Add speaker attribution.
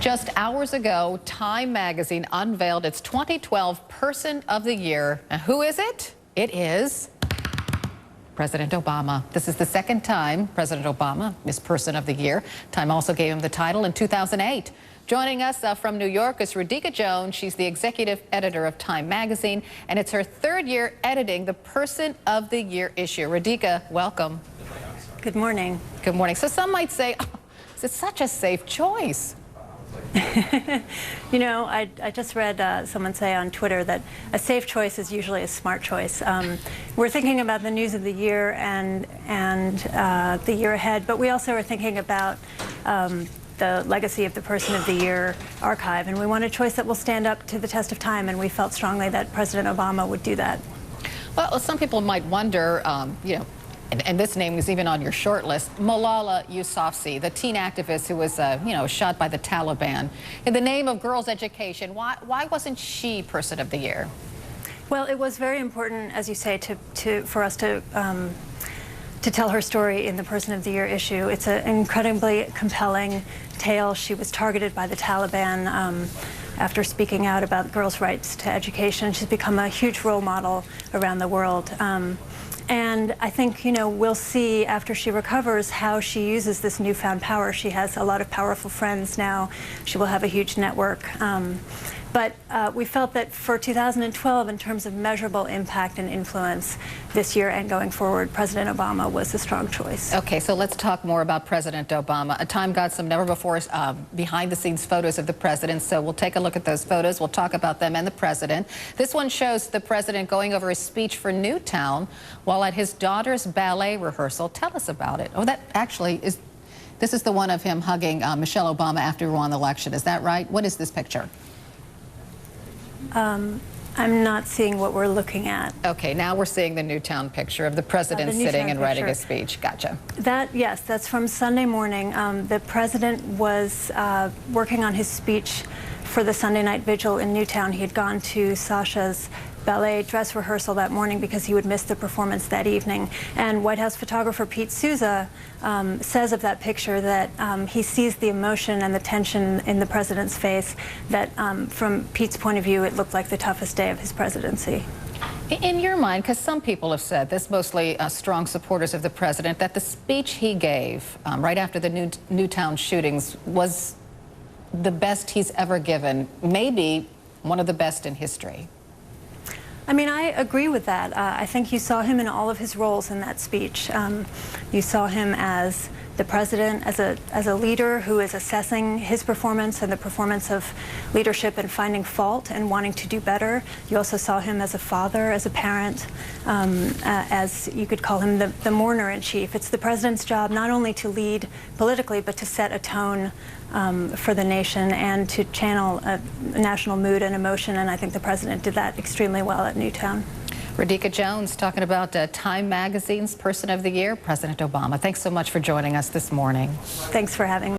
Speaker 1: Just hours ago, Time magazine unveiled its 2012 Person of the Year. And who is it? It is President Obama. This is the second time President Obama is Person of the Year. Time also gave him the title in 2008. Joining us from New York is Rick Stengel. She's the executive editor of Time magazine, and it's her third year editing the Person of the Year issue. Rick, welcome.
Speaker 2: Good morning.
Speaker 1: Good morning. So some might say, oh, it's such a safe choice.
Speaker 2: You know, I just read someone say on Twitter that a safe choice is usually a smart choice. We're thinking about the news of the year and the year ahead, but we also are thinking about the legacy of the Person of the Year archive, and we want a choice that will stand up to the test of time, and we felt strongly that President Obama would do that.
Speaker 1: Well, some people might wonder, you know, and this name is even on your short list, Malala Yousafzai, the teen activist who was, you know, shot by the Taliban. In the name of girls' education, why wasn't she Person of the Year?
Speaker 2: Well, it was very important, as you say, for us to tell her story in the Person of the Year issue. It's an incredibly compelling tale. She was targeted by the Taliban after speaking out about girls' rights to education. She's become a huge role model around the world. And I think, you know, we'll see after she recovers how she uses this newfound power. She has a lot of powerful friends now. She will have a huge network. But we felt that for 2012, in terms of measurable impact and influence this year and going forward, President Obama was a strong choice.
Speaker 1: Okay, so let's talk more about President Obama. Time got some never-before behind-the-scenes photos of the president, so we'll take a look at those photos. We'll talk about them and the president. This one shows the president going over his speech for Newtown while at his daughter's ballet rehearsal. Tell us about it. Oh, that actually is, this is the one of him hugging Michelle Obama after he won the election. Is that right? What is this picture?
Speaker 2: I'm not seeing what we're looking at.
Speaker 1: Okay, now we're seeing the Newtown picture of the president sitting and writing a speech. Gotcha.
Speaker 2: Yes, that's from Sunday morning. The president was working on his speech for the Sunday night vigil in Newtown. He had gone to Sasha's ballet dress rehearsal that morning because he would miss the performance that evening. And White House photographer Pete Souza says of that picture that he sees the emotion and the tension in the president's face, that from Pete's point of view, it looked like the toughest day of his presidency.
Speaker 1: In your mind, because some people have said this, mostly strong supporters of the president, that the speech he gave right after the Newtown shootings was the best he's ever given, maybe one of the best in history.
Speaker 2: I mean, I agree with that. I think you saw him in all of his roles in that speech. You saw him as the president, as a leader who is assessing his performance and the performance of leadership and finding fault and wanting to do better. You also saw him as a father, as a parent, as you could call him the mourner-in-chief. It's the president's job not only to lead politically, but to set a tone for the nation and to channel a national mood and emotion, and I think the president did that extremely well at Newtown.
Speaker 1: Rick Jones talking about Time magazine's Person of the Year, President Obama. Thanks so much for joining us this morning.
Speaker 2: Thanks for having me.